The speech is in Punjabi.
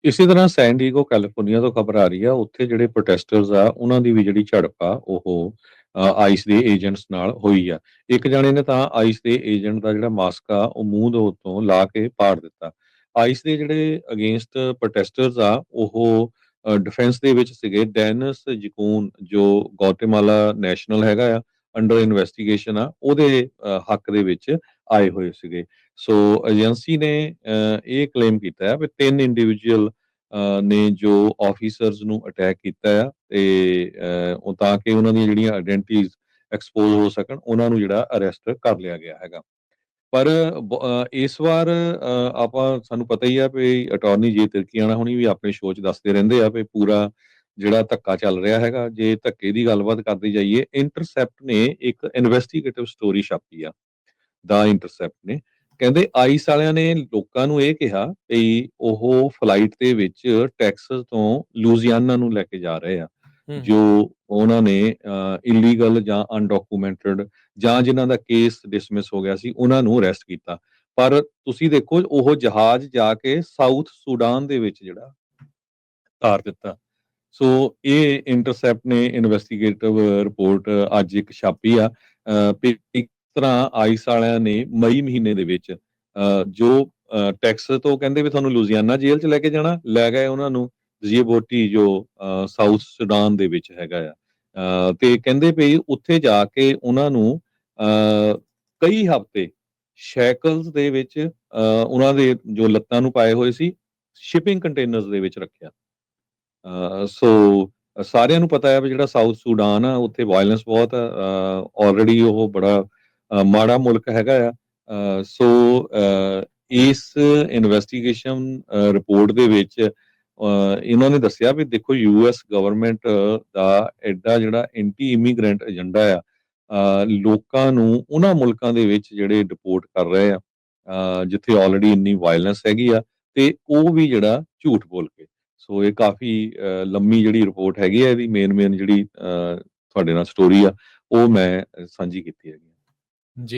ਇਸੇ ਤਰ੍ਹਾਂ ਸੈਨ ਡਿਏਗੋ ਕੈਲੀਫੋਰਨੀਆ ਤੋਂ ਖਬਰ ਆ ਰਹੀ ਆ, ਉੱਥੇ ਜਿਹੜੇ ਪ੍ਰੋਟੈਸਟਰਸ ਆ ਉਹਨਾਂ ਦੀ ਵੀ ਜਿਹੜੀ ਝੜਪ ਆ ਉਹ ਆਈਸ ਦੇ ਏਜੰਟਸ ਨਾਲ ਹੋਈ ਆ। ਇੱਕ ਜਾਣੇ ਨੇ ਤਾਂ ਆਈਸ ਦੇ ਏਜੰਟ ਦਾ ਜਿਹੜਾ ਮਾਸਕ ਆ ਉਹ ਮੂੰਹ ਦੇ ਉੱਤੋਂ ਲਾ ਕੇ ਪਾੜ ਦਿੱਤਾ। ਆਈਸ ਦੇ ਜਿਹੜੇ ਅਗੇਂਸਟ ਪ੍ਰੋਟੈਸਟਰਸ ਆ ਉਹ ਡਿਫੈਂਸ ਦੇ ਵਿੱਚ ਸੀਗੇ। ਡੈਨਿਸ ਜਕੂਨ ਜੋ ਗੋਟੇਮਾਲਾ ਨੈਸ਼ਨਲ ਹੈਗਾ ਆ, ਅੰਡਰ ਇਨਵੈਸਟੀਗੇਸ਼ਨ ਆ, ਉਹਦੇ ਹੱਕ ਦੇ ਵਿੱਚ ਆਏ ਹੋਏ ਸੀਗੇ। ਸੋ ਏਜੰਸੀ ਨੇ ਇਹ ਕਲੇਮ ਕੀਤਾ ਹੈ ਵੀ 3 ਇੰਡੀਵਿਜੂਅਲ ਨੇ ਜੋ ਆਫੀਸਰਸ ਨੂੰ ਅਟੈਕ ਕੀਤਾ ਆ ਤੇ ਉਹ ਤਾਂ ਕਿ ਉਹਨਾਂ ਦੀਆਂ ਜਿਹੜੀਆਂ ਆਇਡੈਂਟੀਟੀਜ਼ ਐਕਸਪੋਜ਼ ਹੋ ਸਕਣ, ਉਹਨਾਂ ਨੂੰ ਜਿਹੜਾ ਅਰੈਸਟ ਕਰ ਲਿਆ ਗਿਆ ਹੈਗਾ। ਪਰ ਇਸ ਵਾਰ ਆਪਾਂ ਸਾਨੂੰ ਪਤਾ ਹੀ ਆ ਵੀ ਅਟਾਰਨੀ ਜੇ ਤਿਰਕੀਆਣਾ ਹੁਣੀ ਵੀ ਆਪਣੇ ਸ਼ੋਅ 'ਚ ਦੱਸਦੇ ਰਹਿੰਦੇ ਆ ਵੀ ਪੂਰਾ ਜਿਹੜਾ ਧੱਕਾ ਚੱਲ ਰਿਹਾ ਹੈਗਾ। ਜੇ ਧੱਕੇ ਦੀ ਗੱਲਬਾਤ ਕਰਦੇ ਜਾਈਏ, ਇੰਟਰਸੈਪਟ ਨੇ ਇੱਕ ਇਨਵੈਸਟੀਗੇਟਿਵ ਸਟੋਰੀ ਛਾਪੀ ਆ, ਦਾ ਇੰਟਰਸੈਪਟ ਨੇ। ਕਹਿੰਦੇ ਆਈਸ ਵਾਲਿਆਂ ਨੇ ਲੋਕਾਂ ਨੂੰ ਇਹ ਕਿਹਾ ਵੀ ਉਹ ਫਲਾਈਟ ਦੇ ਵਿੱਚ ਟੈਕਸਸ ਤੋਂ ਲੂਜ਼ੀਆਨਾ ਨੂੰ ਲੈ ਕੇ ਜਾ ਰਹੇ ਆ, ਹੂੰ, ਜੋ ਉਹਨਾਂ ਨੇ ਇਲੀਗਲ ਜਾਂ ਅਨਡਾਕੂਮੈਂਟਡ ਜਾਂ ਜਿਨ੍ਹਾਂ ਦਾ ਕੇਸ ਡਿਸਮਿਸ ਹੋ ਗਿਆ ਸੀ, ਉਹਨਾਂ ਨੂੰ ਅਰੈਸਟ ਕੀਤਾ। ਪਰ ਤੁਸੀਂ ਦੇਖੋ ਉਹ ਜਹਾਜ਼ ਜਾ ਕੇ ਸਾਊਥ ਸੁਡਾਨ ਦੇ ਵਿੱਚ ਜਿਹੜਾ ਉਤਾਰ ਦਿੱਤਾ। ਸੋ ਇਹ ਇੰਟਰਸੈਪਟ ਨੇ ਇਨਵੈਸਟੀਗੇਟਿਵ ਰਿਪੋਰਟ ਅੱਜ ਇੱਕ ਛਾਪੀ ਆ ਵੀ ਇੱਕ ਤਰ੍ਹਾਂ ਆਈਸ ਵਾਲਿਆਂ ਨੇ ਮਈ ਮਹੀਨੇ ਦੇ ਵਿੱਚ ਜੋ ਟੈਕਸਸ ਤੋਂ ਕਹਿੰਦੇ ਵੀ ਤੁਹਾਨੂੰ ਲੁਜ਼ੀਆਨਾ ਜੇਲ੍ਹ 'ਚ ਲੈ ਕੇ ਜਾਣਾ, ਲੈ ਗਏ ਉਹਨਾਂ ਨੂੰ ਜਿਬੋਟੀ ਜੋ ਸਾਊਥ ਸੁਡਾਨ ਦੇ ਵਿੱਚ ਹੈਗਾ ਆ। ਤੇ ਕਹਿੰਦੇ ਵੀ ਉੱਥੇ ਜਾ ਕੇ ਉਹਨਾਂ ਨੂੰ ਕਈ ਹਫ਼ਤੇ ਸ਼ੈਕਲਸ ਦੇ ਵਿੱਚ ਉਹਨਾਂ ਦੇ ਜੋ ਲੱਤਾਂ ਨੂੰ ਪਾਏ ਹੋਏ ਸੀ, ਸ਼ਿਪਿੰਗ ਕੰਟੇਨਰਸ ਦੇ ਵਿੱਚ ਰੱਖਿਆ। ਸੋ ਸਾਰਿਆਂ ਨੂੰ ਪਤਾ ਹੈ ਵੀ ਜਿਹੜਾ ਸਾਊਥ ਸੁਡਾਨ ਆ ਉੱਥੇ ਵਾਇਲੈਂਸ ਬਹੁਤ ਆ। ਆਲਰੇਡੀ ਉਹ ਬੜਾ ਮਾੜਾ ਮੁਲਕ ਹੈਗਾ ਆ। ਸੋ ਇਸ ਇਨਵੈਸਟੀਗੇਸ਼ਨ ਰਿਪੋਰਟ ਦੇ ਵਿੱਚ ਇਹਨਾਂ ਨੇ ਦੱਸਿਆ ਵੀ ਦੇਖੋ ਯੂਐਸ ਗਵਰਨਮੈਂਟ ਦਾ ਐਡਾ ਜਿਹੜਾ ਐਂਟੀ ਇਮੀਗ੍ਰੈਂਟ ਏਜੰਡਾ ਆ, ਲੋਕਾਂ ਨੂੰ ਉਹਨਾਂ ਮੁਲਕਾਂ ਦੇ ਵਿੱਚ ਜਿਹੜੇ ਡਿਪੋਰਟ ਕਰ ਰਹੇ ਆ ਜਿੱਥੇ ਆਲਰੇਡੀ ਇੰਨੀ ਵਾਇਲੈਂਸ ਹੈਗੀ ਆ, ਤੇ ਉਹ ਵੀ ਜਿਹੜਾ ਝੂਠ ਬੋਲ ਕੇ। ਸੋ ਇਹ ਕਾਫੀ ਲੰਮੀ ਜਿਹੜੀ ਰਿਪੋਰਟ ਹੈਗੀ ਆ, ਇਹਦੀ ਮੇਨ ਜਿਹੜੀ ਤੁਹਾਡੇ ਨਾਲ ਸਟੋਰੀ ਆ ਉਹ ਮੈਂ ਸਾਂਝੀ ਕੀਤੀ ਹੈਗੀ।